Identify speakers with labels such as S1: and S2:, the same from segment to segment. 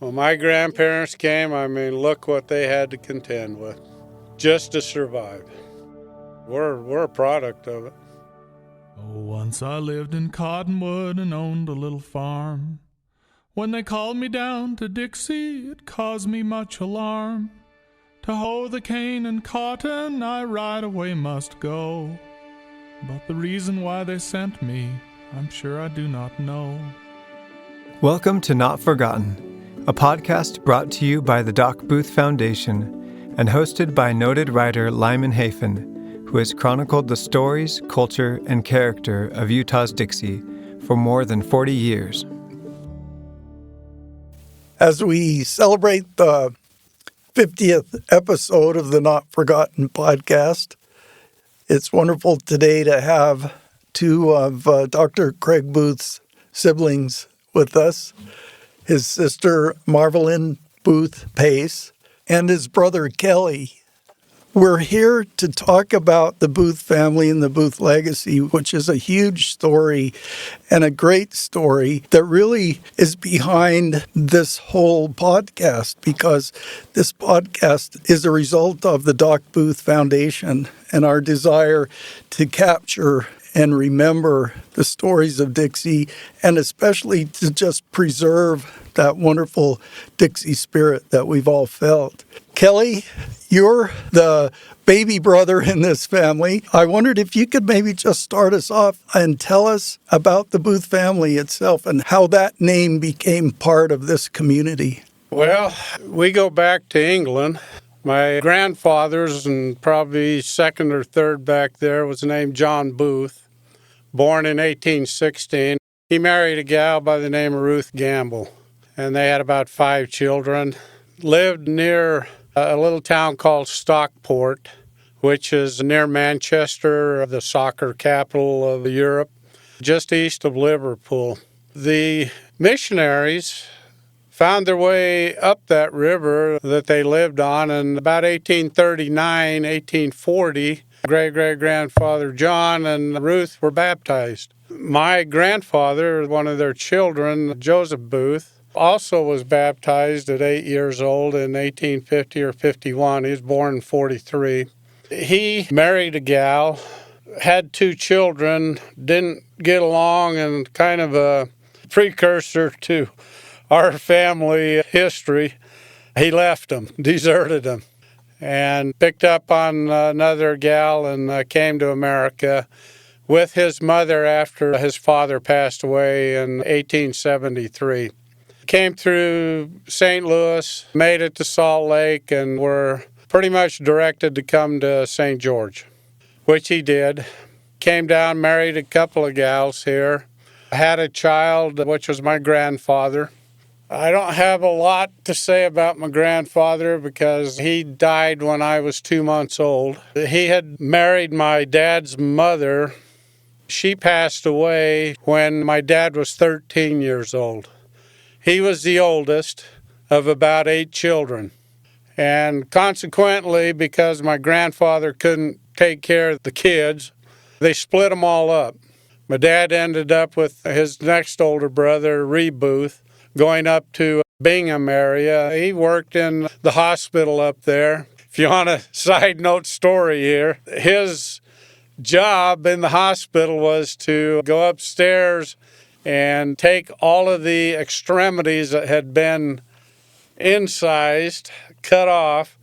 S1: When my grandparents came, look what they had to contend with just to survive. We're a product of it.
S2: Oh, once I lived in Cottonwood and owned a little farm. When they called me down to Dixie, it caused me much alarm. To hoe the cane and cotton, I right away must go. But the reason why they sent me, I'm sure I do not know.
S3: Welcome to Not Forgotten, a podcast brought to you by the Doc Booth Foundation and hosted by noted writer Lyman, who has chronicled the stories, culture, and character of Utah's Dixie for more than 40 years.
S4: As we celebrate the 50th episode of the Not Forgotten podcast, it's wonderful today to have two of Dr. Craig Booth's siblings with us, his sister Marvel Lynn Booth Pace, and his brother Kelly. We're here to talk about the Booth family and the Booth legacy, which is a huge story and a great story that really is behind this whole podcast, because this podcast is a result of the Doc Booth Foundation and our desire to capture and remember the stories of Dixie, and especially to just preserve that wonderful Dixie spirit that we've all felt. Kelly, you're the baby brother in this family. I wondered if you could maybe just start us off and tell us about the Booth family itself and how that name became part of this community.
S1: Well, we go back to England. My grandfather's, and probably second or third back there, was named John Booth, born in 1816. He married a gal by the name of Ruth Gamble, and they had about 5 children. Lived near a little town called Stockport, which is near Manchester, the soccer capital of Europe, just east of Liverpool. The missionaries found their way up that river that they lived on, and about 1839, 1840, great-great-grandfather John and Ruth were baptized. My grandfather, one of their children, Joseph Booth, also was baptized at 8 years old in 1850 or 51. He was born in 43. He married a gal, had 2 children, didn't get along, and kind of a precursor to our family history. He left them, deserted them, and picked up on another gal and came to America with his mother after his father passed away in 1873. Came through St. Louis, made it to Salt Lake, and were pretty much directed to come to St. George, which he did. Came down, married a couple of gals here, had a child, which was my grandfather. I don't have a lot to say about my grandfather because he died when I was 2 months old. He had married my dad's mother. She passed away when my dad was 13 years old. He was the oldest of about 8 children. And consequently, because my grandfather couldn't take care of the kids, they split them all up. My dad ended up with his next older brother, Ree Booth, going up to Bingham area. He worked in the hospital up there. If you want a side note story here, his job in the hospital was to go upstairs and take all of the extremities that had been incised, cut off,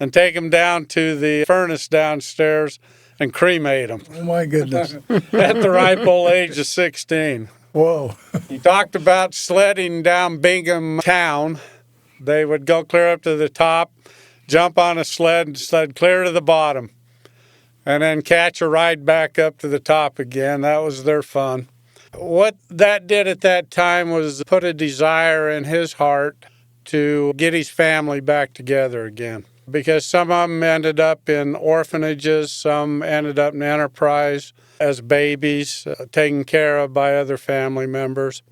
S1: and take them down to the furnace downstairs and cremate them.
S4: Oh, my goodness.
S1: At the ripe old age of 16.
S4: Whoa.
S1: He talked about sledding down Bingham town. They would go clear up to the top, jump on a sled, and sled clear to the bottom, and then catch a ride back up to the top again. That was their fun. What that did at that time was put a desire in his heart to get his family back together again, because some of them ended up in orphanages, some ended up in Enterprise as babies, taken care of by other family members.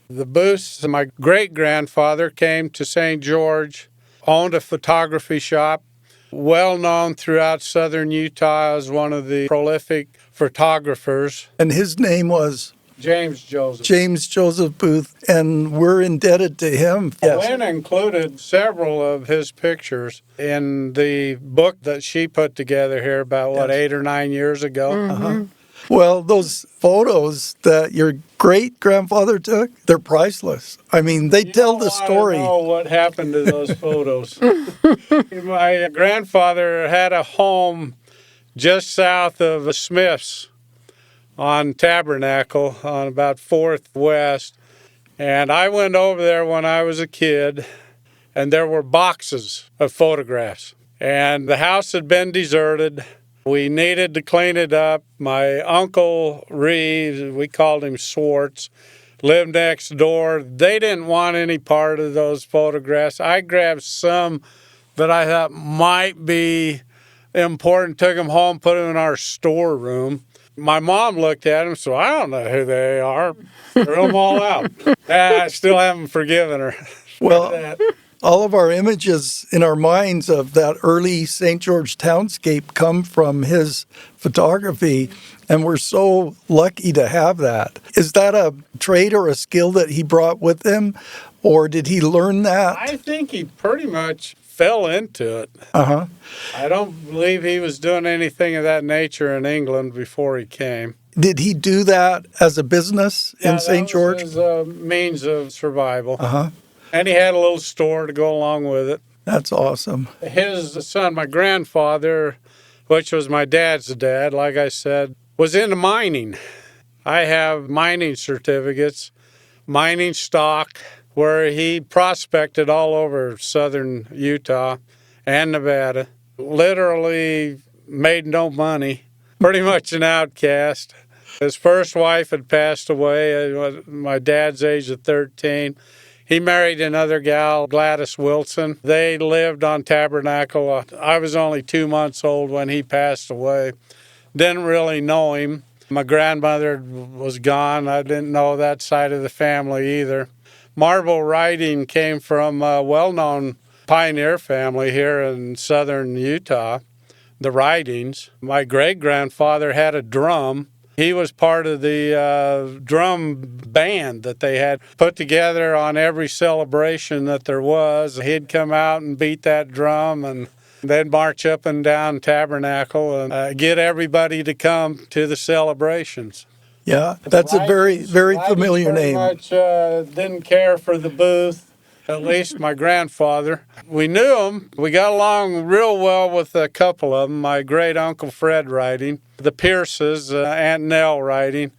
S1: The Booths, my great-grandfather, came to St. George, owned a photography shop, well known throughout southern Utah as one of the prolific photographers.
S4: And his name was?
S1: James Joseph.
S4: James Joseph Booth, and we're indebted to him. Yes.
S1: Lynn included several of his pictures in the book that she put together here about,
S4: Yes.
S1: 8 or 9 years ago.
S4: Uh-huh. Well, those photos that your great-grandfather took, they're priceless. I mean, they tell the story.
S1: I don't know what happened to those photos. My grandfather had a home just south of Smith's on Tabernacle on about 4th West. And I went over there when I was a kid, and there were boxes of photographs. And the house had been deserted. We needed to clean it up. My Uncle Reeves, we called him Swartz, lived next door. They didn't want any part of those photographs. I grabbed some that I thought might be important, took them home, put them in our storeroom. My mom looked at them, so I don't know who they are. Threw them all out. I still haven't forgiven her.
S4: Well, all of our images in our minds of that early St. George townscape come from his photography, and we're so lucky to have that. Is that a trait or a skill that he brought with him, or did he learn that?
S1: I think he pretty much fell into it.
S4: Uh-huh.
S1: I don't believe he was doing anything of that nature in England before he came.
S4: Did he do that as a business in St. George?
S1: That was his means of survival.
S4: Uh-huh.
S1: And he had a little store to go along with it.
S4: That's awesome.
S1: His son, my grandfather, which was my dad's dad, like I said, was into mining. I have mining certificates, mining stock, where he prospected all over southern Utah and Nevada. Literally made no money, pretty much an outcast. His first wife had passed away at my dad's age of 13. He married another gal, Gladys Wilson. They lived on Tabernacle. I was only 2 months old when he passed away. Didn't really know him. My grandmother was gone. I didn't know that side of the family either. Marvel writing came from a well-known pioneer family here in southern Utah, the Writings. My great-grandfather had a drum. He was part of the drum band that they had put together on every celebration that there was. He'd come out and beat that drum, and they'd march up and down Tabernacle and get everybody to come to the celebrations.
S4: Yeah, that's a very, very familiar name.
S1: Much didn't care for the Booth, at least my grandfather. We knew him. We got along real well with a couple of them. My great uncle Fred writing, the Pierces, Aunt Nell writing.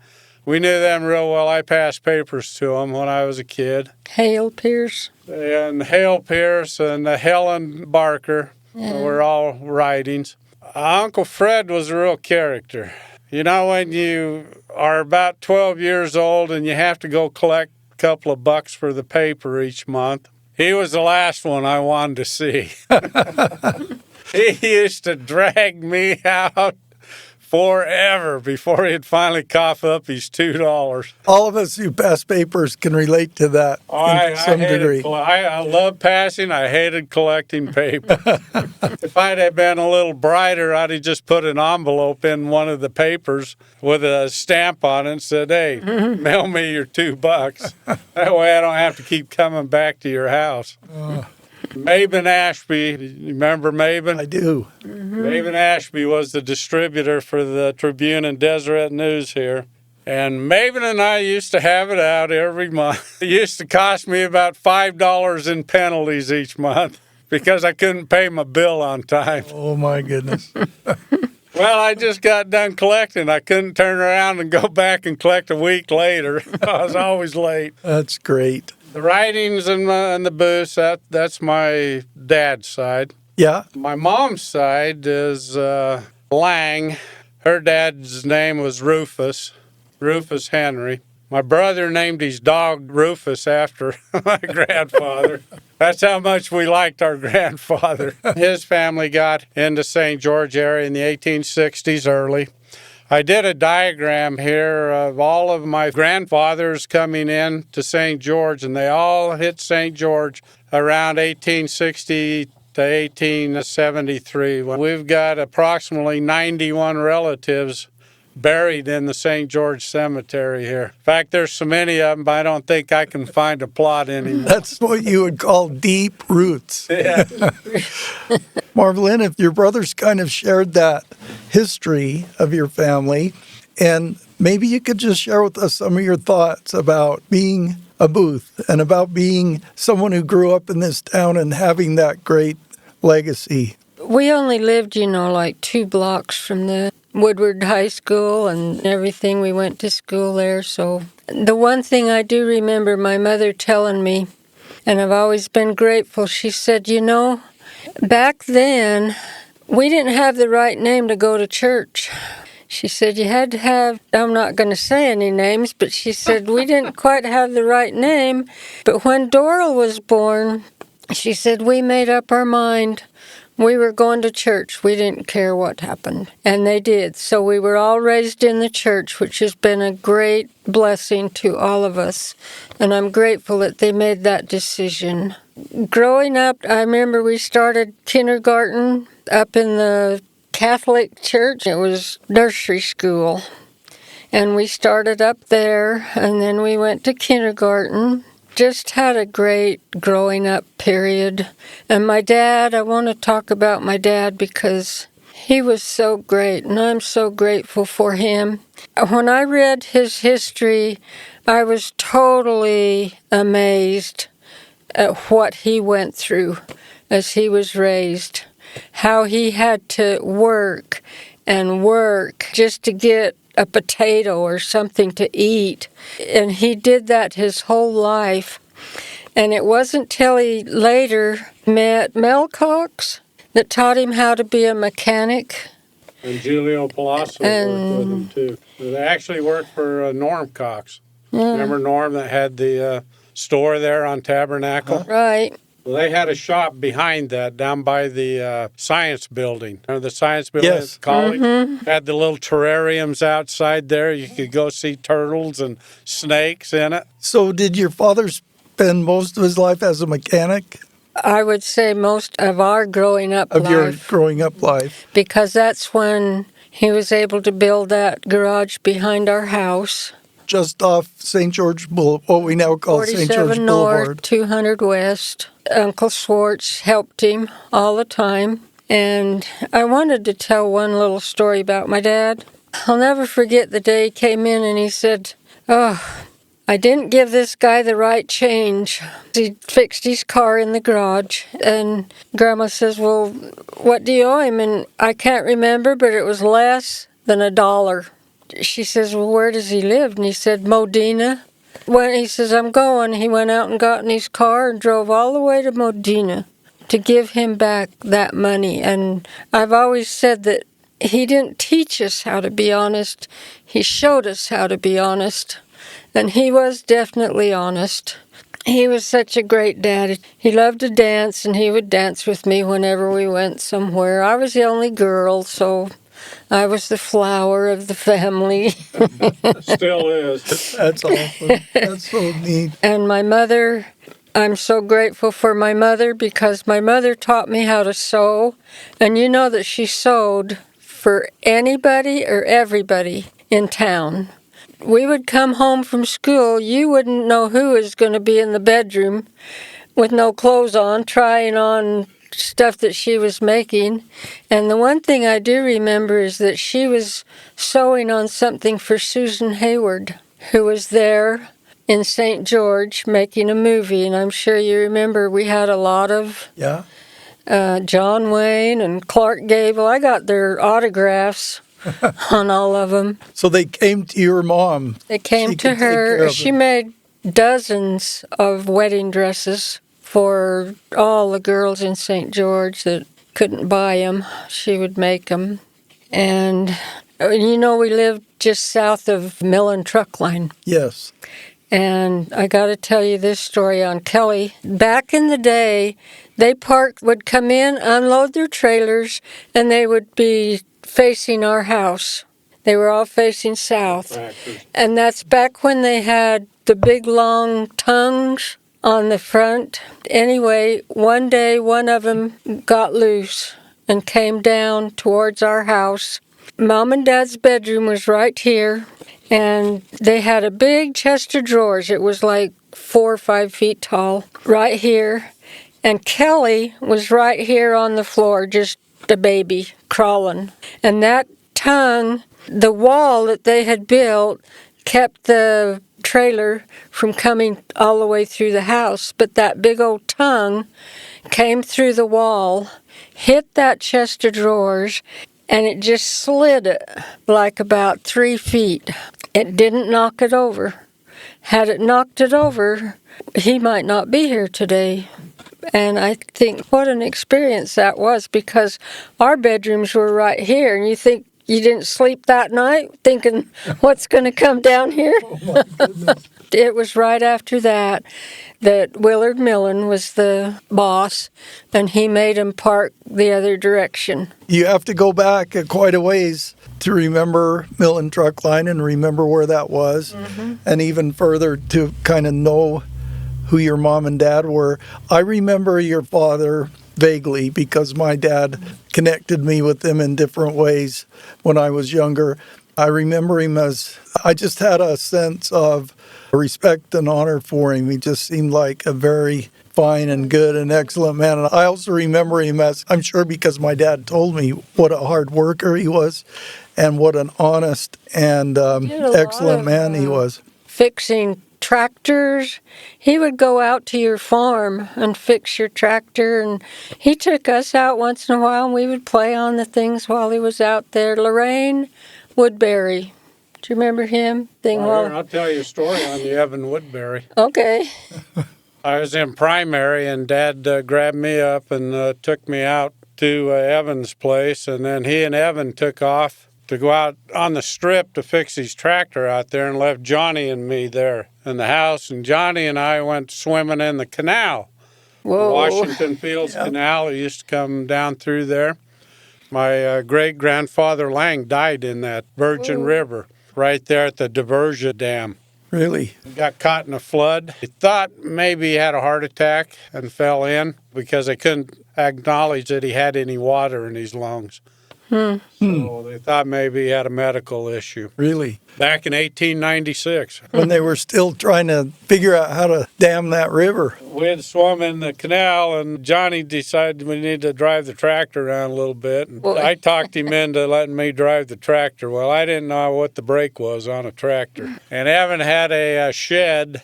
S1: We knew them real well. I passed papers to them when I was a kid.
S5: Hale Pierce.
S1: And Hale Pierce and Helen Barker were all writings. Uncle Fred was a real character. You know, when you are about 12 years old and you have to go collect a couple of bucks for the paper each month, he was the last one I wanted to see. He used to drag me out forever before he'd finally cough up his $2.
S4: All of us who pass papers can relate to that in some degree.
S1: I love passing. I hated collecting paper. If I'd have been a little brighter, I'd have just put an envelope in one of the papers with a stamp on it and said, "Hey, mail me your $2. That way I don't have to keep coming back to your house." Maben Ashby, you remember Maben?
S4: I do.
S1: Maben Ashby was the distributor for the Tribune and Deseret News here. And Maben and I used to have it out every month. It used to cost me about $5 in penalties each month because I couldn't pay my bill on time.
S4: Oh, my goodness.
S1: Well, I just got done collecting. I couldn't turn around and go back and collect a week later. I was always late.
S4: That's great.
S1: The writings and the Booths, that's my dad's side.
S4: Yeah.
S1: My mom's side is Lang. Her dad's name was Rufus Henry. My brother named his dog Rufus after my grandfather. That's how much we liked our grandfather. His family got into St. George area in the 1860s early. I did a diagram here of all of my grandfathers coming in to St. George, and they all hit St. George around 1860 to 1873. We've got approximately 91 relatives buried in the St. George Cemetery here. In fact, there's so many of them, but I don't think I can find a plot anymore.
S4: That's what you would call deep roots.
S1: Yeah.
S4: Marvel Lynn, if your brothers kind of shared that history of your family, and maybe you could just share with us some of your thoughts about being a Booth and about being someone who grew up in this town and having that great legacy.
S5: We only lived, like 2 blocks from the Woodward High School and everything. We went to school there. So the one thing I do remember my mother telling me, and I've always been grateful, she said, back then we didn't have the right name to go to church. She said you had to have, I'm not going to say any names, but she said we didn't quite have the right name. But when Doral was born, she said we made up our mind. We were going to church. We didn't care what happened. And they did. So we were all raised in the church, which has been a great blessing to all of us. And I'm grateful that they made that decision. Growing up, I remember we started kindergarten up in the Catholic church. It was nursery school. And we started up there, and then we went to kindergarten. Just had a great growing up period. And my dad, I want to talk about my dad because he was so great, and I'm so grateful for him. When I read his history, I was totally amazed at what he went through as he was raised, how he had to work and work just to get a potato or something to eat. And he did that his whole life. And it wasn't till he later met Mel Cox that taught him how to be a mechanic.
S1: And Julio Palazzo worked with him, too. They actually worked for Norm Cox.
S5: Yeah.
S1: Remember Norm that had the store there on Tabernacle?
S5: Right.
S1: Well, they had a shop behind that down by the science building. Remember the science building
S4: Yes.
S1: at the college? Had the little terrariums outside there. You could go see turtles and snakes in it.
S4: So did your father spend most of his life as a mechanic?
S5: I would say most of our growing up
S4: Of your
S5: life,
S4: growing up life?
S5: because that's when he was able to build that garage behind our house.
S4: Just off St. George Boulevard, what we now call St. George
S5: 47 North,
S4: Boulevard.
S5: 200 West. Uncle Swartz helped him all the time. And I wanted to tell one little story about my dad. I'll never forget the day he came in and he said, I didn't give this guy the right change. He fixed his car in the garage. And Grandma says, well, what do you owe him? And I can't remember, but it was less than $1. She says, well, where does he live? And he said, Modena. When he says, I'm going, he went out and got in his car and drove all the way to Modena to give him back that money. And I've always said that he didn't teach us how to be honest. He showed us how to be honest. And he was definitely honest. He was such a great dad. He loved to dance, and he would dance with me whenever we went somewhere. I was the only girl, so I was the flower of the family.
S1: Still is.
S4: That's awesome. That's so neat.
S5: And my mother, I'm so grateful for my mother because my mother taught me how to sew. And you know that she sewed for anybody or everybody in town. We would come home from school, you wouldn't know who was going to be in the bedroom with no clothes on, trying on stuff that she was making. And the one thing I do remember is that she was sewing on something for Susan Hayward, who was there in St. George making a movie. And I'm sure you remember we had a lot of John Wayne and Clark Gable. I got their autographs on all of them.
S4: So they came to your mom.
S5: They came to her. She made dozens of wedding dresses for all the girls in St. George that couldn't buy them. She would make them. And, we lived just south of Millen Truck Line.
S4: Yes.
S5: And I got to tell you this story on Kelly. Back in the day, they would come in, unload their trailers, and they would be facing our house. They were all facing south. And that's back when they had the big long tongues on the front. Anyway, one day one of them got loose and came down towards our house. Mom and Dad's bedroom was right here, and they had a big chest of drawers. It was like 4 or 5 feet tall, right here. And Kelly was right here on the floor, just a baby, crawling. And that tongue, the wall that they had built, kept the trailer from coming all the way through the house. But that big old tongue came through the wall, hit that chest of drawers, and it just slid it like about 3 feet. It didn't knock it over. Had it knocked it over, he might not be here today. And I think what an experience that was, because our bedrooms were right here, and you think you didn't sleep that night thinking, what's going to come down here?
S4: Oh, my goodness.
S5: It was right after that Willard Millen was the boss, and he made him park the other direction.
S4: You have to go back quite a ways to remember Millen Truck Line and remember where that was, and even further to kind of know who your mom and dad were. I remember your father vaguely because my dad connected me with him in different ways when I was younger. I remember him as, I just had a sense of respect and honor for him. He just seemed like a very fine and good and excellent man. And I also remember him as, I'm sure because my dad told me what a hard worker he was and what an honest and excellent man he was.
S5: Fixing tractors. He would go out to your farm and fix your tractor, and he took us out once in a while, and we would play on the things while he was out there. Lorraine Woodbury. Do you remember him?
S1: I'll tell you a story on the Evan Woodbury.
S5: Okay.
S1: I was in primary, and Dad grabbed me up and took me out to Evan's place, and then he and Evan took off to go out on the strip to fix his tractor out there and left Johnny and me there in the house. And Johnny and I went swimming in the canal,
S5: Whoa.
S1: Washington Fields Canal. It used to come down through there. My great-grandfather Lang died in that Virgin River right there at the Diversia Dam.
S4: Really?
S1: He got caught in a flood. He thought maybe he had a heart attack and fell in because they couldn't acknowledge that he had any water in his lungs. So they thought maybe he had a medical issue.
S4: Really?
S1: Back in 1896.
S4: When they were still trying to figure out how to dam that river.
S1: We had swum in the canal, and Johnny decided we needed to drive the tractor around a little bit. And I talked him into letting me drive the tractor. Well, I didn't know what the brake was on a tractor. And Evan had a shed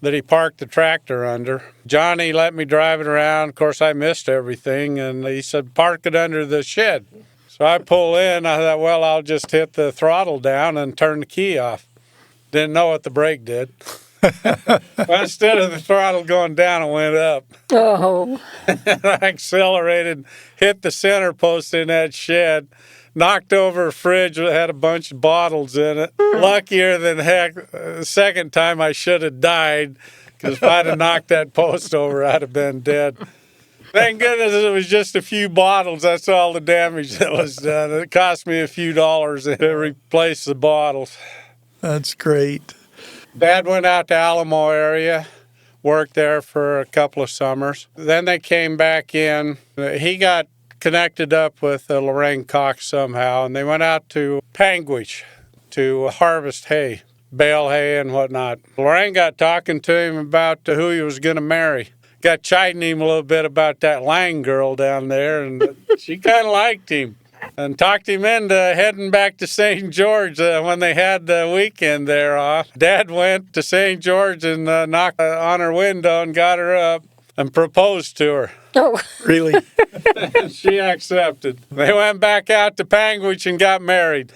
S1: that he parked the tractor under. Johnny let me drive it around. Of course, I missed everything, and he said, park it under the shed. So I pull in. I thought, well, I'll just hit the throttle down and turn the key off. Didn't know what the brake did. Well, instead of the throttle going down, it went up.
S5: Oh.
S1: I accelerated, hit the center post in that shed, knocked over a fridge that had a bunch of bottles in it. Luckier than heck, the second time I should have died, because if I'd have knocked that post over, I'd have been dead. Thank goodness it was just a few bottles. That's all the damage that was done. It cost me a few dollars to replace the bottles.
S4: That's great.
S1: Dad went out to Alamo area, worked there for a couple of summers. Then they came back in. He got connected up with Lorraine Cox somehow, and they went out to Panguitch to harvest hay, bale hay and whatnot. Lorraine got talking to him about who he was going to marry. Got chiding him a little bit about that Lang girl down there, and she kind of liked him and talked him into heading back to St. George when they had the weekend there off. Dad went to St. George and knocked on her window and got her up and proposed to her.
S5: Oh.
S4: Really?
S1: She accepted. They went back out to Panguitch and got married.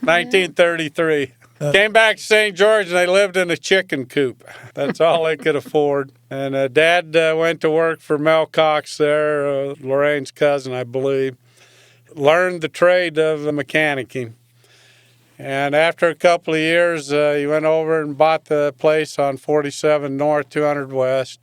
S1: 1933. Came back to St. George, and they lived in a chicken coop. That's all they could afford. And Dad went to work for Mel Cox there, Lorraine's cousin, I believe. Learned the trade of mechanicking. And after a couple of years, he went over and bought the place on 47 North, 200 West.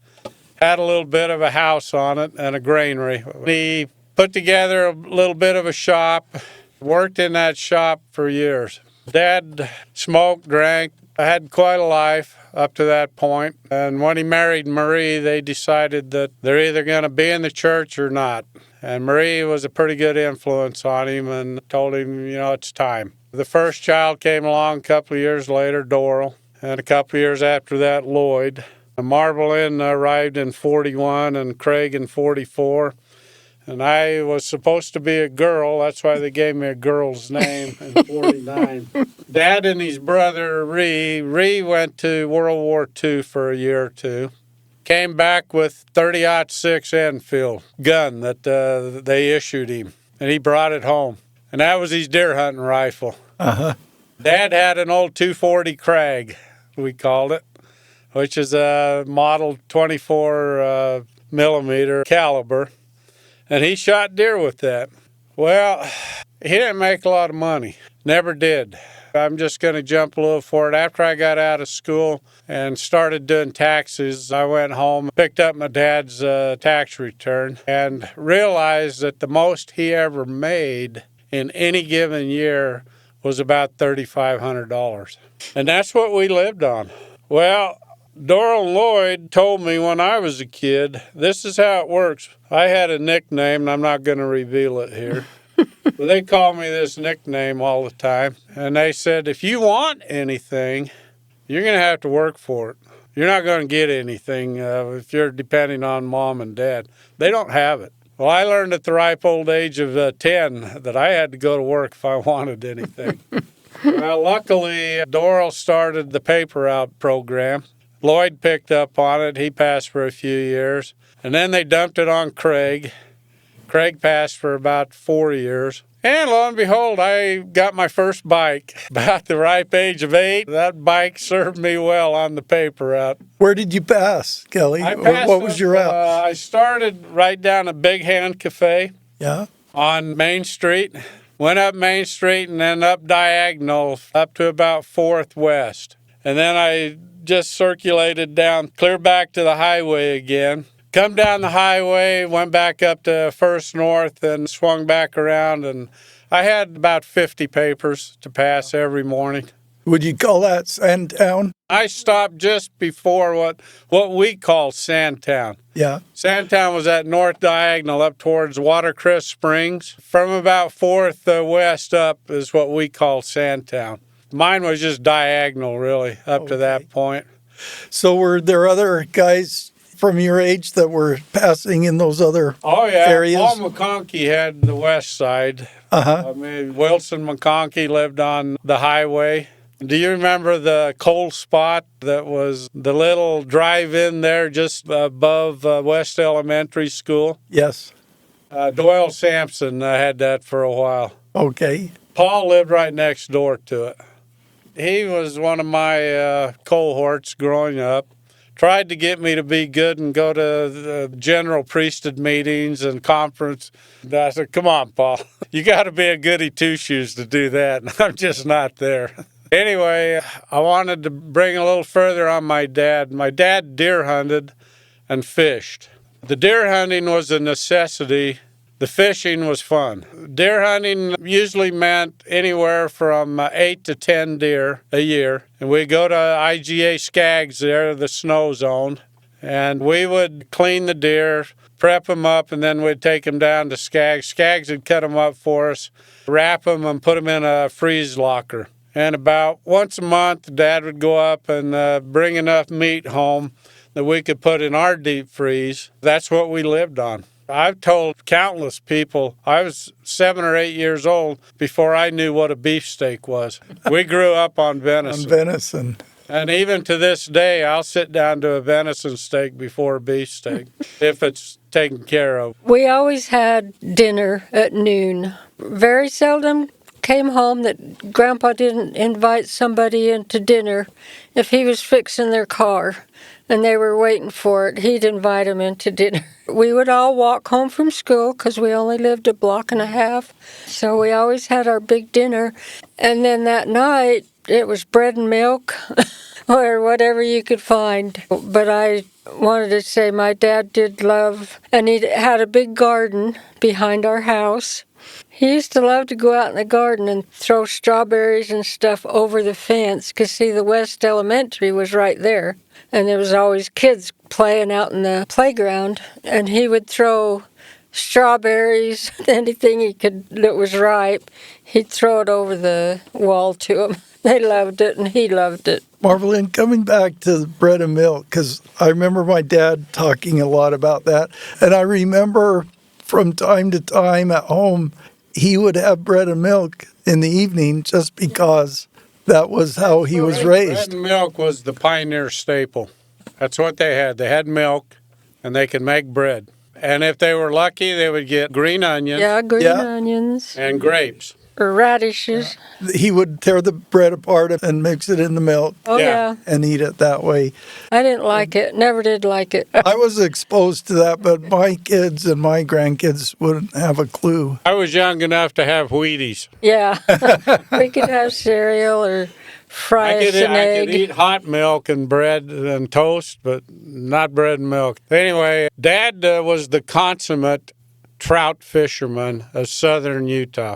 S1: Had a little bit of a house on it and a granary. He put together a little bit of a shop, worked in that shop for years. Dad smoked, drank, had quite a life. up to that point. And when he married Marie, they decided that they're either going to be in the church or not. And Marie was a pretty good influence on him and told him, it's time. The first child came along a couple of years later, Doral, and a couple of years after that, Lloyd. Marvel Lynn arrived in 41 and Craig in 44. And I was supposed to be a girl. That's why they gave me a girl's name in 49. Dad and his brother, Ree went to World War II for a year or two. Came back with 30-06 Enfield gun that they issued him. And he brought it home. And that was his deer hunting rifle.
S4: Uh-huh.
S1: Dad had an old 240 Krag, we called it, which is a model 24 millimeter caliber. And he shot deer with that. Well, he didn't make a lot of money. Never did. I'm just going to jump a little forward. After I got out of school and started doing taxes, I went home, picked up my dad's tax return, and realized that the most he ever made in any given year was about $3,500. And that's what we lived on. Well, Doral Lloyd told me when I was a kid, this is how it works. I had a nickname, and I'm not going to reveal it here. But they called me this nickname all the time. And they said, if you want anything, you're going to have to work for it. You're not going to get anything if you're depending on mom and dad. They don't have it. Well, I learned at the ripe old age of 10 that I had to go to work if I wanted anything. Well, luckily, Doral started the paper route program. Lloyd picked up on it. He passed for a few years. And then they dumped it on Craig. Craig passed for about 4 years. And lo and behold, I got my first bike about the ripe age of 8. That bike served me well on the paper route.
S4: Where did you pass, Kelly?
S1: I passed
S4: What was your route?
S1: I started right down at Big Hand Cafe on Main Street. Went up Main Street and then up diagonal up to about 4th West. And then I just circulated down, clear back to the highway again. Come down the highway, went back up to First North and swung back around. And I had about 50 papers to pass every morning.
S4: Would you call that Sandtown?
S1: I stopped just before what we call Sandtown.
S4: Yeah.
S1: Sandtown was at North Diagonal up towards Watercress Springs. From about 4th West up is what we call Sandtown. Mine was just diagonal, really, up to that point.
S4: So were there other guys from your age that were passing in those other areas?
S1: Paul McConkey had the west side. I mean, Wilson McConkey lived on the highway. Do you remember the coal spot that was the little drive-in there just above West Elementary School?
S4: Yes.
S1: Doyle Sampson had that for a while.
S4: Okay.
S1: Paul lived right next door to it. He was one of my cohorts growing up. Tried to get me to be good and go to the general priesthood meetings and conference. And I said, come on, Paul. You got to be a goody two-shoes to do that. And I'm just not there. Anyway, I wanted to bring a little further on my dad. My dad deer hunted and fished. The deer hunting was a necessity. The fishing was fun. Deer hunting usually meant anywhere from 8 to 10 deer a year. And we'd go to IGA Skaggs there, the snow zone, and we would clean the deer, prep them up, and then we'd take them down to Skaggs. Skaggs would cut them up for us, wrap them, and put them in a freeze locker. And about once a month, Dad would go up and bring enough meat home that we could put in our deep freeze. That's what we lived on. I've told countless people I was 7 or 8 years old before I knew what a beefsteak was. We grew up on venison.
S4: On venison.
S1: And even to this day, I'll sit down to a venison steak before a beefsteak if it's taken care of.
S5: We always had dinner at noon. Very seldom came home that Grandpa didn't invite somebody into dinner. If he was fixing their car and they were waiting for it, he'd invite them into dinner. We would all walk home from school because we only lived a block and a half. So we always had our big dinner. And then that night, it was bread and milk or whatever you could find. But I wanted to say my dad did love, and he had a big garden behind our house. He used to love to go out in the garden and throw strawberries and stuff over the fence, because, see, the West Elementary was right there. And there was always kids playing out in the playground. And he would throw strawberries, anything he could that was ripe, he'd throw it over the wall to them. They loved it, and he loved it.
S4: Marvel Lynn, coming back to bread and milk, because I remember my dad talking a lot about that. And I remember from time to time at home, he would have bread and milk in the evening just because that was how he was raised.
S1: Bread and milk was the pioneer staple. That's what they had. They had milk, and they could make bread. And if they were lucky, they would get green onions.
S5: Yeah, green onions.
S1: And grapes.
S5: Or radishes.
S4: He would tear the bread apart and mix it in the milk.
S5: Oh, yeah.
S4: And eat it that way.
S5: I didn't like it. Never did like it.
S4: I was exposed to that, but my kids and my grandkids wouldn't have a clue.
S1: I was young enough to have Wheaties.
S5: Yeah. We could have cereal or fry us an egg.
S1: I could eat hot milk and bread and toast, but not bread and milk. Anyway, Dad was the consummate trout fisherman of southern Utah.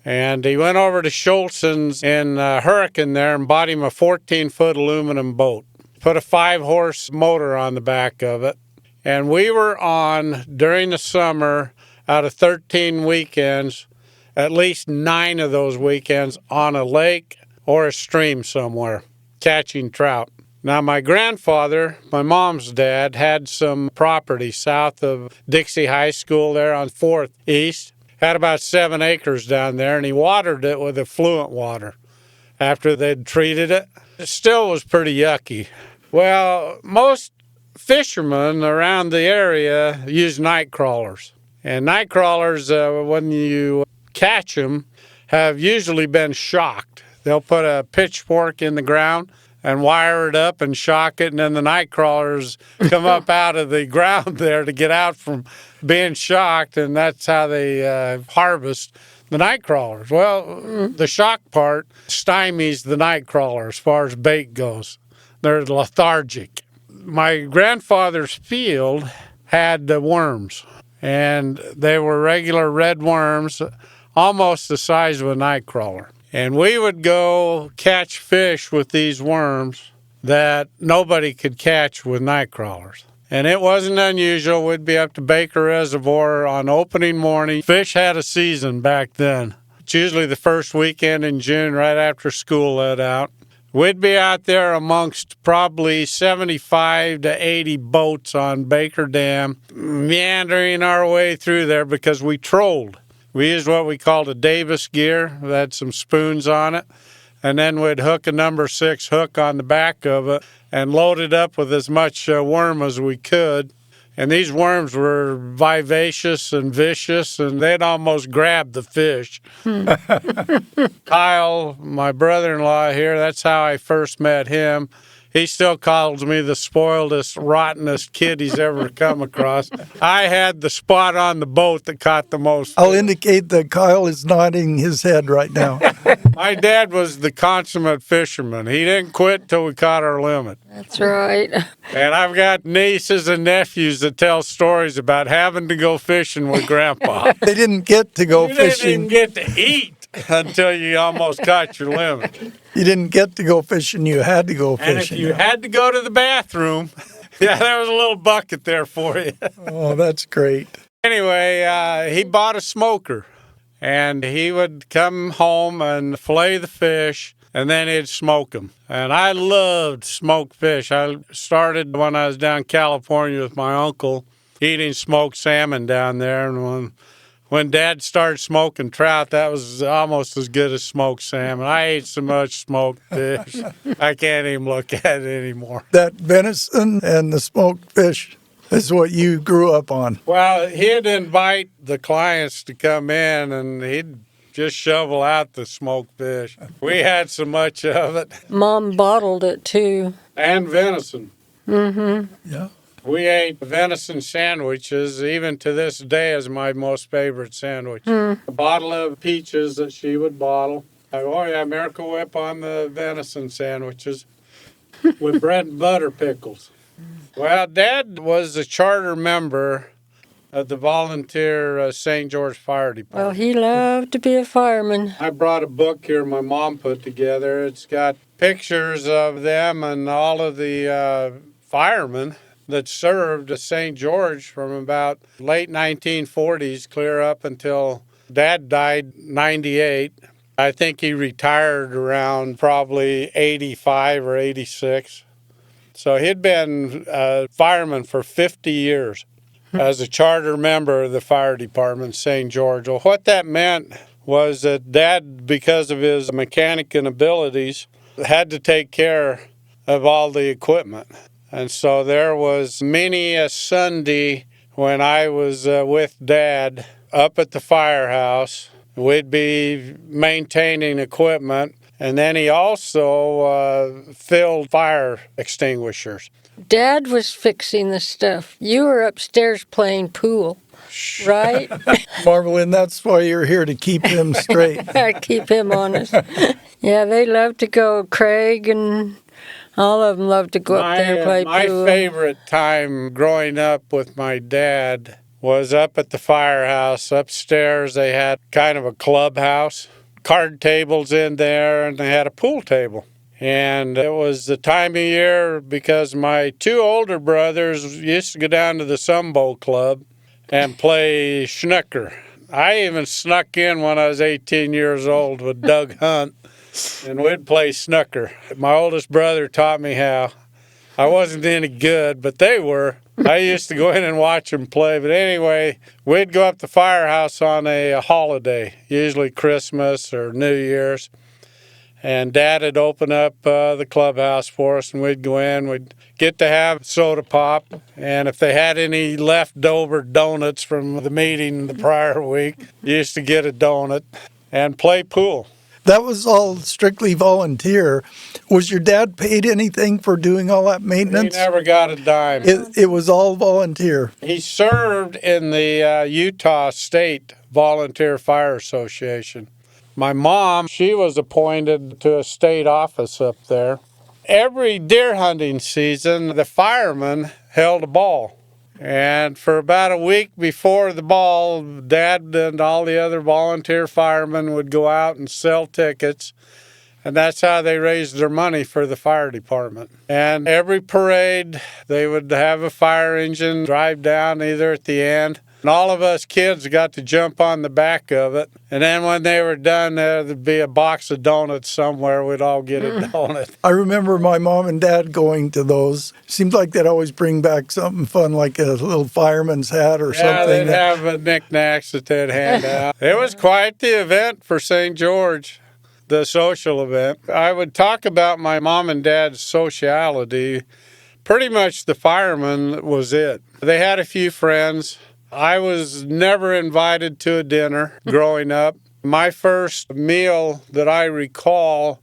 S1: And he went over to Schultz's in Hurricane there and bought him a 14-foot aluminum boat. Put a 5-horse motor on the back of it. And we were on, during the summer, out of 13 weekends, at least 9 of those weekends on a lake or a stream somewhere, catching trout. Now, my grandfather, my mom's dad, had some property south of Dixie High School there on 4th East. Had about 7 acres down there, and he watered it with effluent water after they'd treated it. It still was pretty yucky. Well, most fishermen around the area use night crawlers. And night crawlers, when you catch them, have usually been shocked. They'll put a pitchfork in the ground and wire it up and shock it, and then the night crawlers come up out of the ground there to get out from being shocked, and that's how they harvest the night crawlers. Well, the shock part stymies the night crawler as far as bait goes. They're lethargic. My grandfather's field had worms, and they were regular red worms, almost the size of a night crawler. And we would go catch fish with these worms that nobody could catch with night crawlers. And it wasn't unusual. We'd be up to Baker Reservoir on opening morning. Fish had a season back then. It's usually the first weekend in June, right after school let out. We'd be out there amongst probably 75 to 80 boats on Baker Dam, meandering our way through there because we trolled. We used what we called a Davis gear. It had some spoons on it. And then we'd hook a number 6 hook on the back of it and load it up with as much worm as we could. And these worms were vivacious and vicious, and they'd almost grab the fish. Kyle, my brother-in-law here, that's how I first met him. He still calls me the spoiledest, rottenest kid he's ever come across. I had the spot on the boat that caught the most.
S4: I'll indicate that Kyle is nodding his head right now.
S1: My dad was the consummate fisherman. He didn't quit till we caught our limit.
S5: That's right.
S1: And I've got nieces and nephews that tell stories about having to go fishing with Grandpa.
S4: They didn't get to go
S1: You
S4: fishing.
S1: didn't get to eat until you almost caught your limit.
S4: You didn't get to go fishing. You had to go fishing.
S1: And if you had to go to the bathroom, yeah, there was a little bucket there for you.
S4: Oh, that's great.
S1: Anyway, he bought a smoker, and he would come home and fillet the fish, and then he'd smoke them. And I loved smoked fish. I started when I was down in California with my uncle, eating smoked salmon down there, and when Dad started smoking trout, that was almost as good as smoked salmon. I ate so much smoked fish, I can't even look at it anymore.
S4: That venison and the smoked fish is what you grew up on.
S1: Well, he'd invite the clients to come in, and he'd just shovel out the smoked fish. We had so much of it.
S5: Mom bottled it, too.
S1: And venison.
S5: Mm-hmm.
S4: Yeah.
S1: We ate venison sandwiches, even to this day is my most favorite sandwich. A bottle of peaches that she would bottle. Oh yeah, Miracle Whip on the venison sandwiches with bread and butter pickles. Well, Dad was a charter member of the volunteer St. George Fire Department.
S5: Well, he loved to be a fireman.
S1: I brought a book here my mom put together. It's got pictures of them and all of the firemen that served at St. George from about late 1940s clear up until Dad died 98. I think he retired around probably 85 or 86. So he'd been a fireman for 50 years as a charter member of the fire department, St. George. Well, what that meant was that Dad, because of his mechanic abilities, had to take care of all the equipment. And so there was many a Sunday when I was with Dad up at the firehouse. We'd be maintaining equipment, and then he also filled fire extinguishers.
S5: Dad was fixing the stuff. You were upstairs playing pool, right?
S4: Marvel Lynn, that's why you're here, to keep him straight.
S5: Keep him honest. Yeah, they love to go. Craig and all of them love to go up there and play
S1: My
S5: pool.
S1: favorite time growing up with my dad was up at the firehouse. Upstairs, they had kind of a clubhouse, card tables in there, and they had a pool table. And it was the time of year because my two older brothers used to go down to the Sumbo Club and play snooker. I even snuck in when I was 18 years old with Doug Hunt, and we'd play snooker. My oldest brother taught me how. I wasn't any good, but they were. I used to go in and watch them play. But anyway, we'd go up the firehouse on a holiday, usually Christmas or New Year's. And Dad would open up the clubhouse for us, and we'd go in. We'd get to have soda pop. And if they had any leftover donuts from the meeting the prior week, used to get a donut and play pool.
S4: That was all strictly volunteer. Was your dad paid anything for doing all that
S1: He
S4: maintenance?
S1: never got a dime.
S4: It was all volunteer.
S1: He served in the Utah State Volunteer Fire Association. My mom, she was appointed to a state office up there. Every deer hunting season, the firemen held a ball. And for about a week before the ball, Dad and all the other volunteer firemen would go out and sell tickets. And that's how they raised their money for the fire department. And every parade, they would have a fire engine drive down either at the end. And all of us kids got to jump on the back of it. And then when they were done, there'd be a box of donuts somewhere. We'd all get a donut.
S4: I remember my mom and dad going to those. Seemed like they'd always bring back something fun, like a little fireman's hat or
S1: Yeah,
S4: something.
S1: they'd have knickknacks that they'd hand out. It was quite the event for St. George, the social event. I would talk about my mom and dad's sociality. Pretty much the fireman was it. They had a few friends. I was never invited to a dinner growing up. My first meal that I recall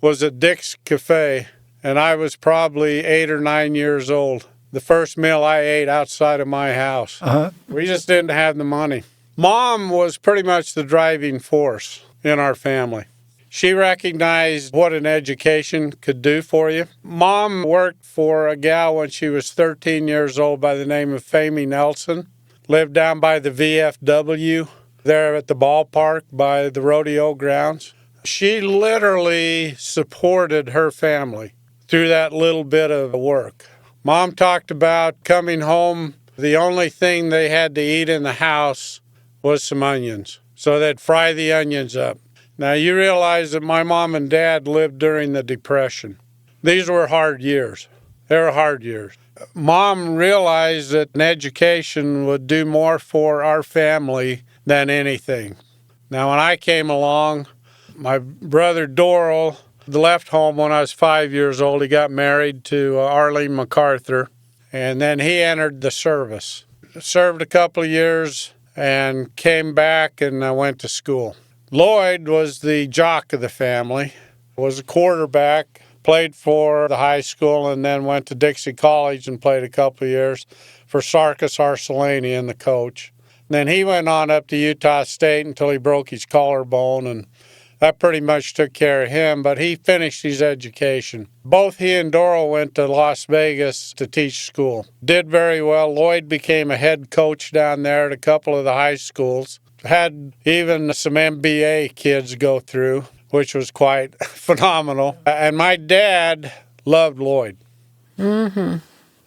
S1: was at Dick's Cafe, and I was probably 8 or 9 years old. The first meal I ate outside of my house. We just didn't have the money. Mom was pretty much the driving force in our family. She recognized what an education could do for you. Mom worked for a gal when she was 13 years old by the name of Famie Nelson. Lived down by the VFW, there at the ballpark by the rodeo grounds. She literally supported her family through that little bit of work. Mom talked about coming home, the only thing they had to eat in the house was some onions. So they'd fry the onions up. Now you realize that my mom and dad lived during the Depression. These were hard years. They were hard years. Mom realized that an education would do more for our family than anything. Now, when I came along, my brother Doral left home when I was 5 years old. He got married to Arlene MacArthur, and then he entered the service. Served a couple of years and came back and went to school. Lloyd was the jock of the family, was a quarterback, played for the high school, and then went to Dixie College and played a couple of years for Sarkis Arcelanian, the coach. And then he went on up to Utah State until he broke his collarbone and that pretty much took care of him, but he finished his education. Both he and Doral went to Las Vegas to teach school. Did very well. Lloyd became a head coach down there at a couple of the high schools. Had even some MBA kids go through, which was quite phenomenal. And my dad loved Lloyd.
S5: Mm-hmm.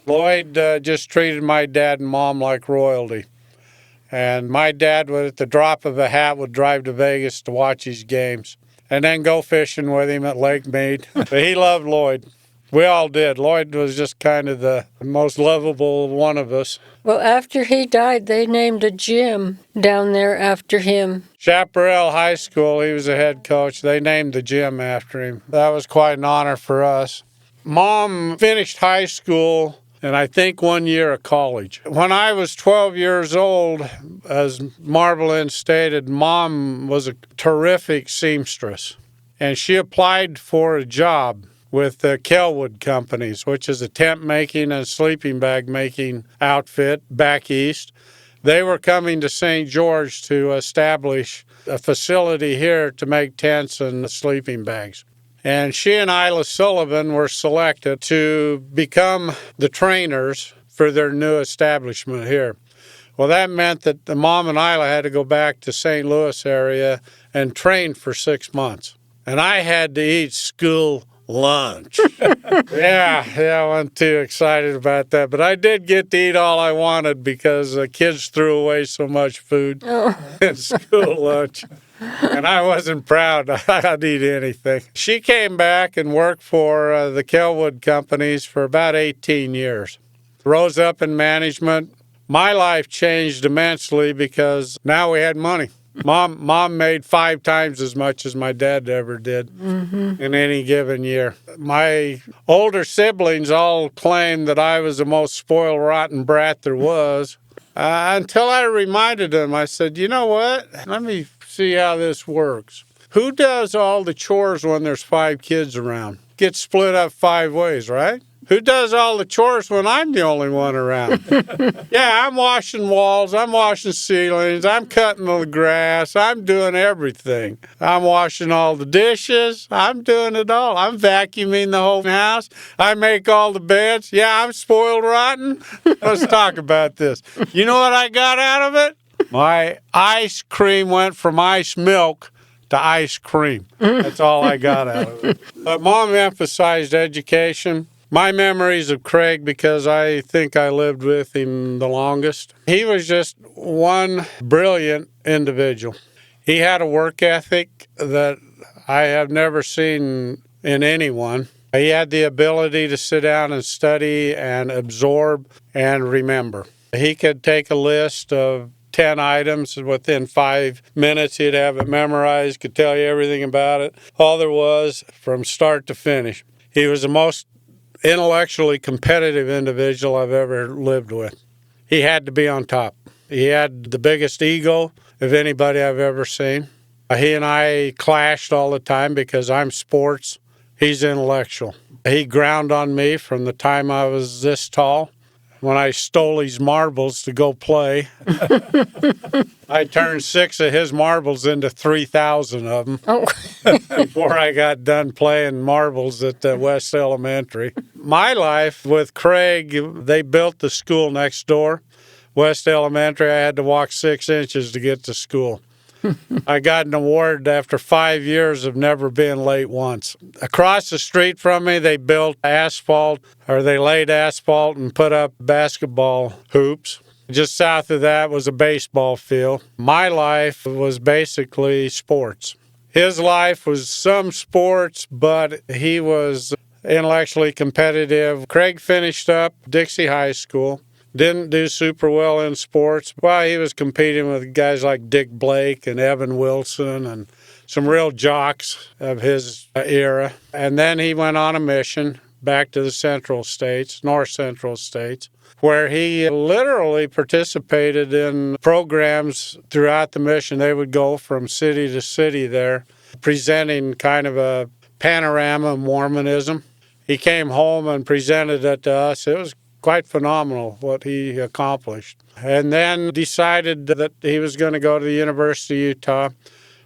S1: Lloyd just treated my dad and mom like royalty. And my dad, would, at the drop of a hat, would drive to Vegas to watch his games and then go fishing with him at Lake Mead. But he loved Lloyd. We all did. Lloyd was just kind of the most lovable one of us.
S5: Well, after he died, they named a gym down there after him.
S1: Chaparral High School, he was a head coach. They named the gym after him. That was quite an honor for us. Mom finished high school and I think 1 year of college. When I was 12 years old, as Marvel Lynn stated, Mom was a terrific seamstress. And she applied for a job with the Kelwood Companies, which is a tent making and sleeping bag making outfit back east. They were coming to St. George to establish a facility here to make tents and sleeping bags. And she and Isla Sullivan were selected to become the trainers for their new establishment here. Well, that meant that the Mom and Isla had to go back to St. Louis area and train for 6 months. And I had to eat school lunch. Yeah, I wasn't too excited about that. But I did get to eat all I wanted because the kids threw away so much food in school lunch. And I wasn't proud. I'd eat anything. She came back and worked for the Kelwood Companies for about 18 years. Rose up in management. My life changed immensely because now we had money. Mom made 5 times as much as my dad ever did in any given year. My older siblings all claimed that I was the most spoiled, rotten brat there was. Until I reminded them, I said, you know what? Let me see how this works. Who does all the chores when there's 5 kids around? Gets split up 5 ways, right? Who does all the chores when I'm the only one around? Yeah, I'm washing walls, I'm washing ceilings, I'm cutting the grass, I'm doing everything. I'm washing all the dishes, I'm doing it all. I'm vacuuming the whole house, I make all the beds. Yeah, I'm spoiled rotten. Let's talk about this. You know what I got out of it? My ice cream went from ice milk to ice cream. That's all I got out of it. But Mom emphasized education. My memories of Craig, because I think I lived with him the longest, he was just one brilliant individual. He had a work ethic that I have never seen in anyone. He had the ability to sit down and study and absorb and remember. He could take a list of 10 items. Within 5 minutes, he'd have it memorized, could tell you everything about it, all there was from start to finish. He was the most intellectually competitive individual I've ever lived with. He had to be on top. He had the biggest ego of anybody I've ever seen. He and I clashed all the time because I'm sports, he's intellectual. He ground on me from the time I was this tall. When I stole his marbles to go play, I turned 6 of his marbles into 3,000 of them before I got done playing marbles at West Elementary. My life with Craig, they built the school next door, West Elementary. I had to walk 6 inches to get to school. I got an award after 5 years of never being late once. Across the street from me, they built asphalt, or they laid asphalt and put up basketball hoops. Just south of that was a baseball field. My life was basically sports. His life was some sports, but he was intellectually competitive. Craig finished up Dixie High School. Didn't do super well in sports. Well, he was competing with guys like Dick Blake and Evan Wilson and some real jocks of his era. And then he went on a mission back to the Central States, North Central States, where he literally participated in programs throughout the mission. They would go from city to city there, presenting kind of a panorama of Mormonism. He came home and presented it to us. It was quite phenomenal what he accomplished. And then decided that he was going to go to the University of Utah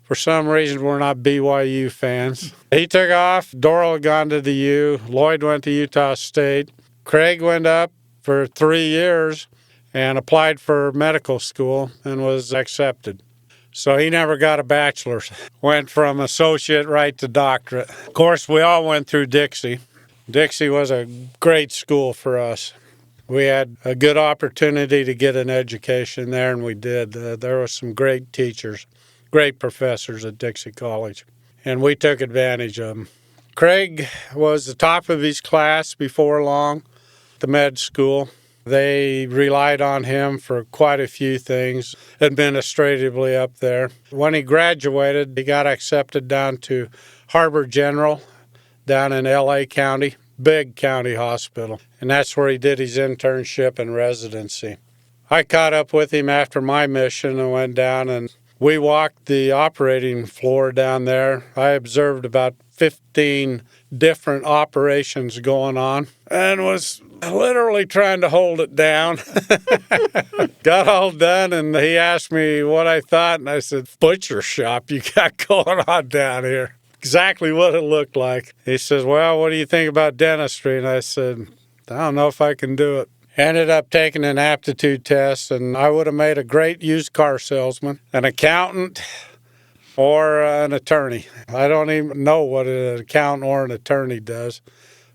S1: for For some reason, we're not BYU fans. He took off. Doral had gone to the U. Lloyd went to Utah State. Craig went up for 3 years and applied for medical school and was accepted. So he never got a bachelor's. Went from associate right to doctorate. Of course, we all went through Dixie. Dixie was a great school for us. We had a good opportunity to get an education there, and we did. There were some great teachers, great professors at Dixie College, and we took advantage of them. Craig was the top of his class before long at the med school. They relied on him for quite a few things administratively up there. When he graduated, he got accepted down to Harbor General down in L.A. County, big county hospital. And that's where he did his internship and residency. I caught up with him after my mission and went down, and we walked the operating floor down there. I observed about 15 different operations going on and was literally trying to hold it down. Got all done, and he asked me what I thought, and I said, "Butcher shop you got going on down here." Exactly what it looked like. He says, "Well, what do you think about dentistry?" And I said, "I don't know if I can do it." Ended up taking an aptitude test, and I would have made a great used car salesman, an accountant, or an attorney. I don't even know what an accountant or an attorney does.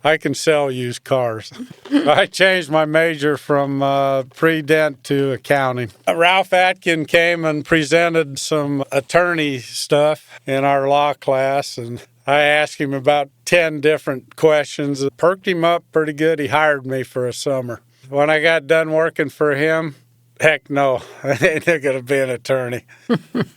S1: I can sell used cars. I changed my major from pre-dent to accounting. Ralph Atkin came and presented some attorney stuff in our law class, and I asked him about 10 different questions. It perked him up pretty good. He hired me for a summer. When I got done working for him, heck no, I ain't going to be an attorney.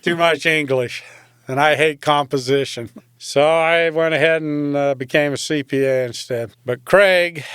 S1: Too much English, and I hate composition. So I went ahead and became a CPA instead. But Craig,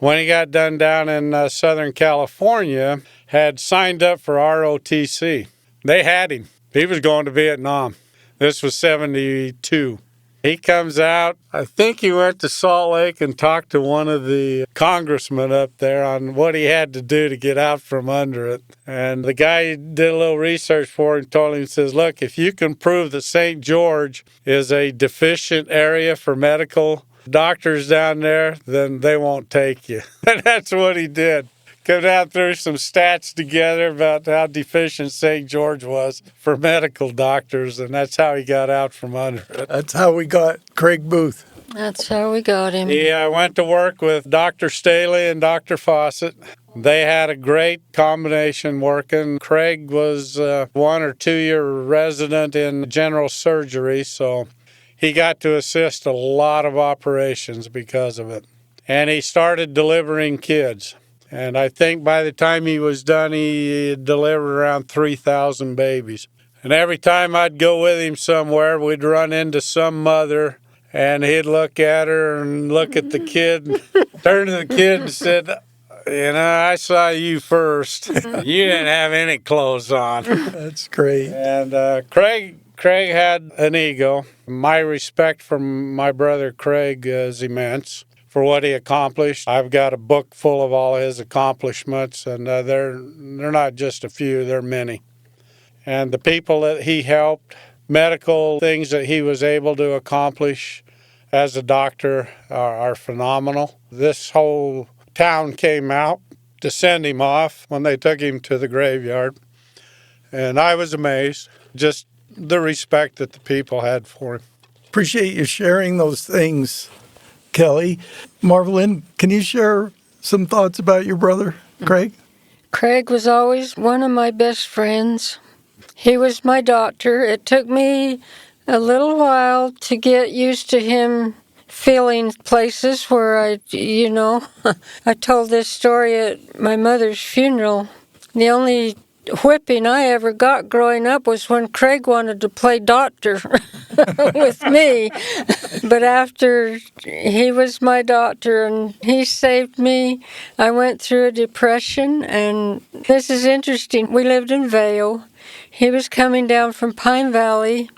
S1: when he got done down in Southern California, had signed up for ROTC. They had him. He was going to Vietnam. This was 72. He comes out. I think he went to Salt Lake and talked to one of the congressmen up there on what he had to do to get out from under it. And the guy did a little research for him, told him, says, "Look, if you can prove that St. George is a deficient area for medical doctors down there, then they won't take you." And that's what he did. Come down through some stats together about how deficient St. George was for medical doctors, and that's how he got out from under it.
S4: That's how we got Craig Booth.
S5: That's how we got him.
S1: He went to work with Dr. Staley and Dr. Fawcett. They had a great combination working. Craig was a 1 or 2 year resident in general surgery, so he got to assist a lot of operations because of it. And he started delivering kids. And I think by the time he was done, he delivered around 3,000 babies. And every time I'd go with him somewhere, we'd run into some mother, and he'd look at her and look at the kid, turn to the kid and said, "You know, I saw you first. You didn't have any clothes on."
S4: That's great.
S1: And Craig had an ego. My respect for my brother Craig is immense for what he accomplished. I've got a book full of all his accomplishments, and they're not just a few, they're many. And the people that he helped, medical things that he was able to accomplish as a doctor are phenomenal. This whole town came out to send him off when they took him to the graveyard. And I was amazed, just the respect that the people had for him.
S4: Appreciate you sharing those things, Kelly. Marvel Lynn, can you share some thoughts about your brother, Craig?
S5: Craig was always one of my best friends. He was my doctor. It took me a little while to get used to him feeling places where I told this story at my mother's funeral. The only whipping I ever got growing up was when Craig wanted to play doctor with me. But after he was my doctor and he saved me, I went through a depression. And this is interesting. We lived in Vail. He was coming down from Pine Valley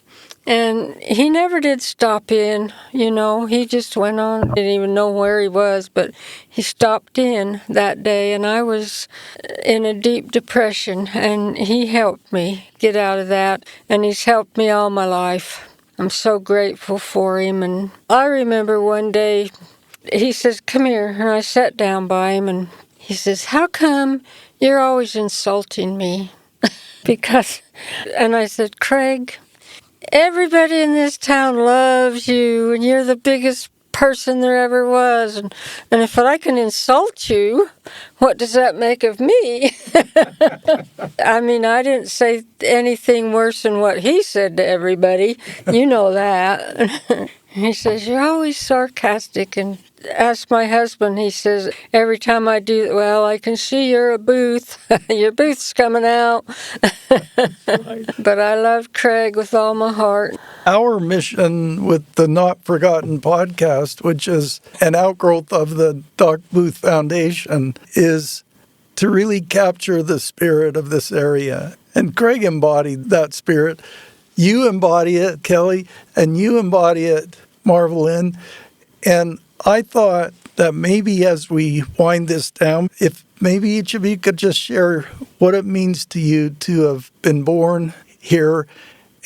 S5: And he never did stop in, he just went on. Didn't even know where he was, but he stopped in that day, and I was in a deep depression, and he helped me get out of that, and he's helped me all my life. I'm so grateful for him. And I remember one day he says, "Come here," and I sat down by him, and he says, "How come you're always insulting me?" And I said, "Craig, everybody in this town loves you, and you're the biggest person there ever was. And if I can insult you, what does that make of me?" I mean, I didn't say anything worse than what he said to everybody. You know that. He says, "You're always sarcastic." And asked my husband, he says, "Every time I do, well, I can see you're a Booth. Your Booth's coming out." But I love Craig with all my heart.
S4: Our mission with the Not Forgotten podcast, which is an outgrowth of the Doc Booth Foundation, is to really capture the spirit of this area. And Craig embodied that spirit. You embody it, Kelly, and you embody it, Marvel Lynn. And I thought that maybe as we wind this down, if maybe each of you could just share what it means to you to have been born here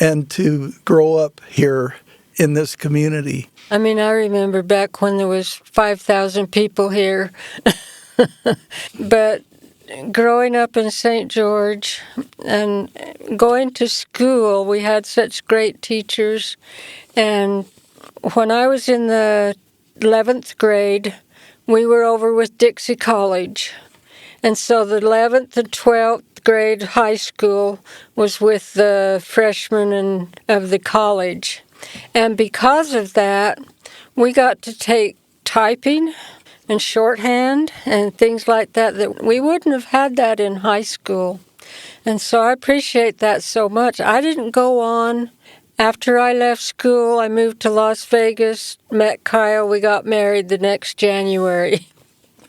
S4: and to grow up here in this community.
S5: I mean, I remember back when there was 5,000 people here. But growing up in St. George and going to school, we had such great teachers. And when I was in the 11th grade, we were over with Dixie College. And so the 11th and 12th grade high school was with the freshmen of the college. And because of that, we got to take typing and shorthand and things like that we wouldn't have had that in high school. And so I appreciate that so much. I didn't go on. After I left school, I moved to Las Vegas, met Kyle. We got married the next January.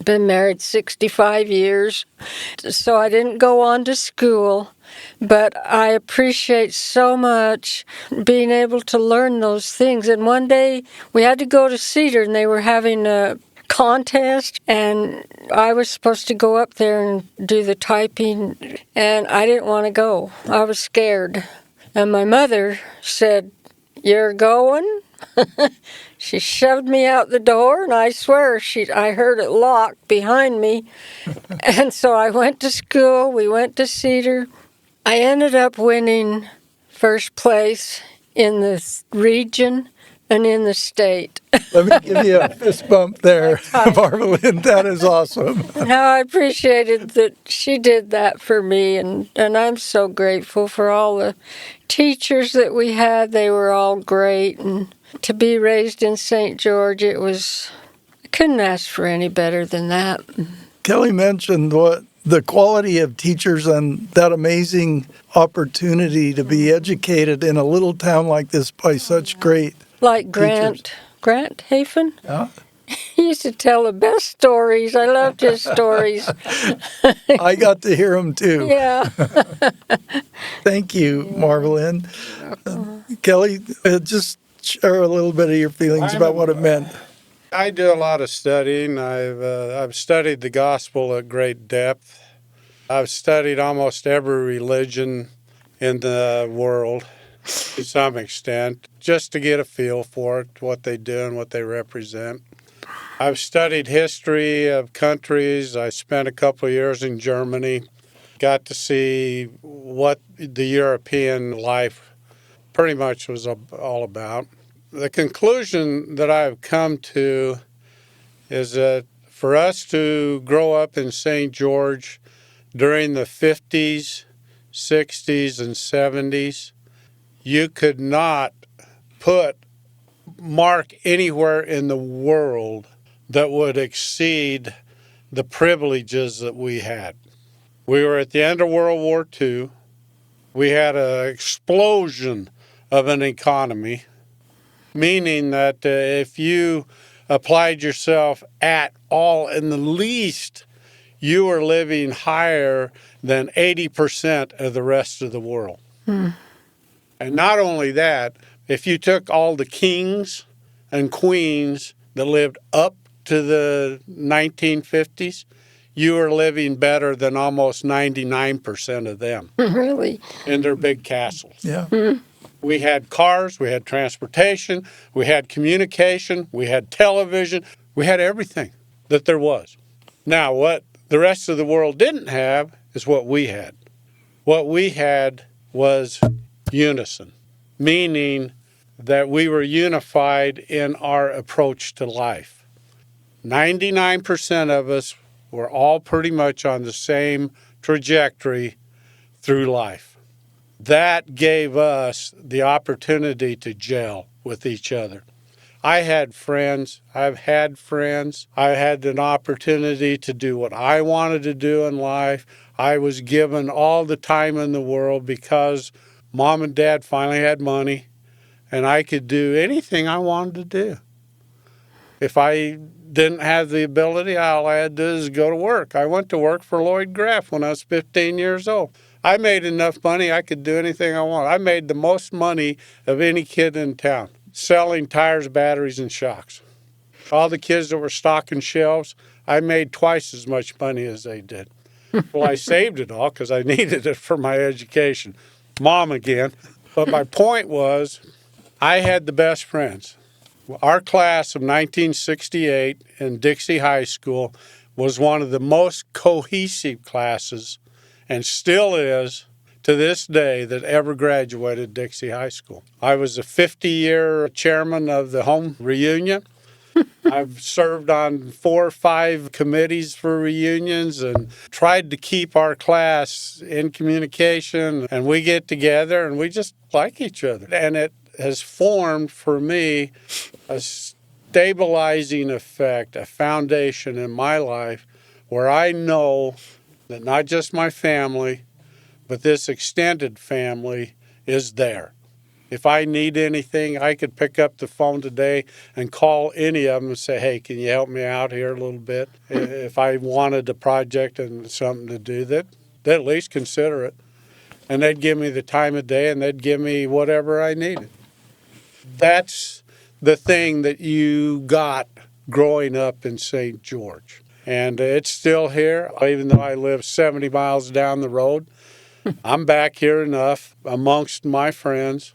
S5: Been married 65 years. So I didn't go on to school, but I appreciate so much being able to learn those things. And one day we had to go to Cedar, and they were having a contest, and I was supposed to go up there and do the typing, and I didn't want to go. I was scared. And my mother said, "You're going?" She shoved me out the door, and I swear I heard it lock behind me. And so I went to school. We went to Cedar. I ended up winning first place in the region and in the state.
S4: Let me give you a fist bump there, Marvel Lynn. That is awesome.
S5: How I appreciated that she did that for me, and I'm so grateful for all the teachers that we had. They were all great, and to be raised in St. George, I couldn't ask for any better than that.
S4: Kelly mentioned what the quality of teachers and that amazing opportunity to be educated in a little town like this by such great
S5: Like
S4: teachers.
S5: Grant Hafen.
S4: Yeah.
S5: He used to tell the best stories. I loved his stories.
S4: I got to hear them too.
S5: Yeah.
S4: Thank you, Marvel Lynn. Kelly, just share a little bit of your feelings about what it meant.
S1: I do a lot of studying. I've studied the gospel at great depth. I've studied almost every religion in the world to some extent, just to get a feel for it, what they do and what they represent. I've studied history of countries. I spent a couple of years in Germany, got to see what the European life pretty much was all about. The conclusion that I've come to is that for us to grow up in St. George during the 50s, 60s, and 70s, you could not mark anywhere in the world that would exceed the privileges that we had. We were at the end of World War II. We had an explosion of an economy, meaning that if you applied yourself at all in the least, you were living higher than 80% of the rest of the world. And not only that, If you took all the kings and queens that lived up to the 1950s, you were living better than almost 99% of them
S5: Really?
S1: in their big castles.
S4: Yeah.
S1: We had cars, we had transportation, we had communication, we had television, we had everything that there was. Now, what the rest of the world didn't have is what we had. What we had was unison, meaning that we were unified in our approach to life. 99% of us were all pretty much on the same trajectory through life. That gave us the opportunity to gel with each other. I had friends. I've had friends. I had an opportunity to do what I wanted to do in life. I was given all the time in the world because Mom and Dad finally had money, and I could do anything I wanted to do. If I didn't have the ability, all I had to do is go to work. I went to work for Lloyd Graff when I was 15 years old. I made enough money I could do anything I wanted. I made the most money of any kid in town, selling tires, batteries, and shocks. All the kids that were stocking shelves, I made twice as much money as they did. Well, I saved it all because I needed it for my education. Mom again. But my point was, I had the best friends. Our class of 1968 in Dixie High School was one of the most cohesive classes, and still is to this day, that ever graduated Dixie High School. I was a 50-year chairman of the home reunion. I've served on 4 or 5 committees for reunions and tried to keep our class in communication. And we get together and we just like each other. And it has formed for me a stabilizing effect, a foundation in my life where I know that not just my family, but this extended family is there. If I need anything, I could pick up the phone today and call any of them and say, hey, can you help me out here a little bit? If I wanted a project and something to do, they'd at least consider it. And they'd give me the time of day and they'd give me whatever I needed. That's the thing that you got growing up in St. George. And it's still here, even though I live 70 miles down the road. I'm back here enough amongst my friends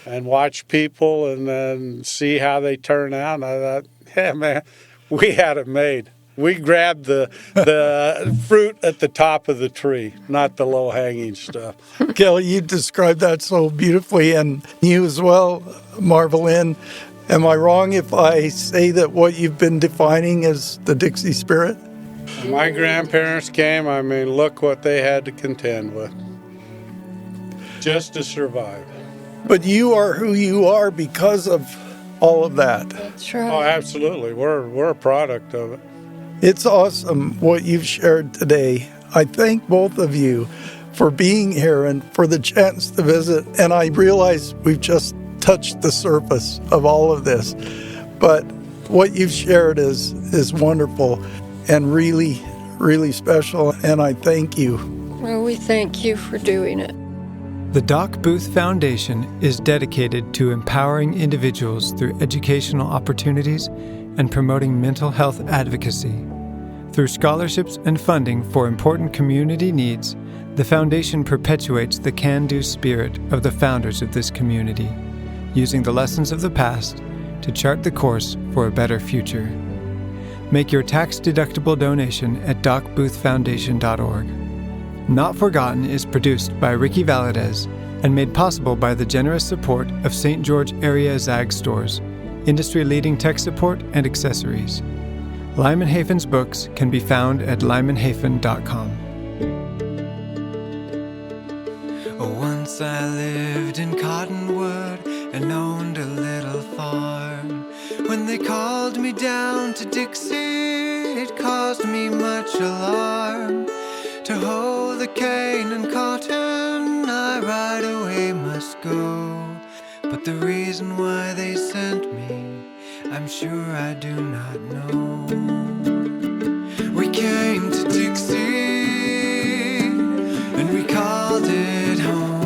S1: and watch people and then see how they turn out. And I thought, yeah, man, we had it made. We grabbed the fruit at the top of the tree, not the low-hanging stuff.
S4: Kelly, you described that so beautifully, and you as well, Marvel Lynn. Am I wrong if I say that what you've been defining is the Dixie spirit?
S1: When my grandparents came, I mean, look what they had to contend with just to survive.
S4: But you are who you are because of all of that.
S5: That's right.
S1: Oh, absolutely. We're a product of it.
S4: It's awesome what you've shared today. I thank both of you for being here and for the chance to visit. And I realize we've just touched the surface of all of this. But what you've shared is wonderful and really, really special. And I thank you.
S5: Well, we thank you for doing it.
S3: The Doc Booth Foundation is dedicated to empowering individuals through educational opportunities and promoting mental health advocacy. Through scholarships and funding for important community needs, the foundation perpetuates the can-do spirit of the founders of this community, using the lessons of the past to chart the course for a better future. Make your tax-deductible donation at docboothfoundation.org. Not Forgotten is produced by Ricky Valadez and made possible by the generous support of St. George Area Zag Stores, industry-leading tech support and accessories. Lyman Hafen's books can be found at lymanhafen.com.
S6: Once I lived in Cottonwood and owned a little farm. When they called me down to Dixie, it caused me much alarm. To hoe the cane and cotton, I right away must go. But the reason why they sent me, I'm sure I do not know. We came to Dixie, and we called it home.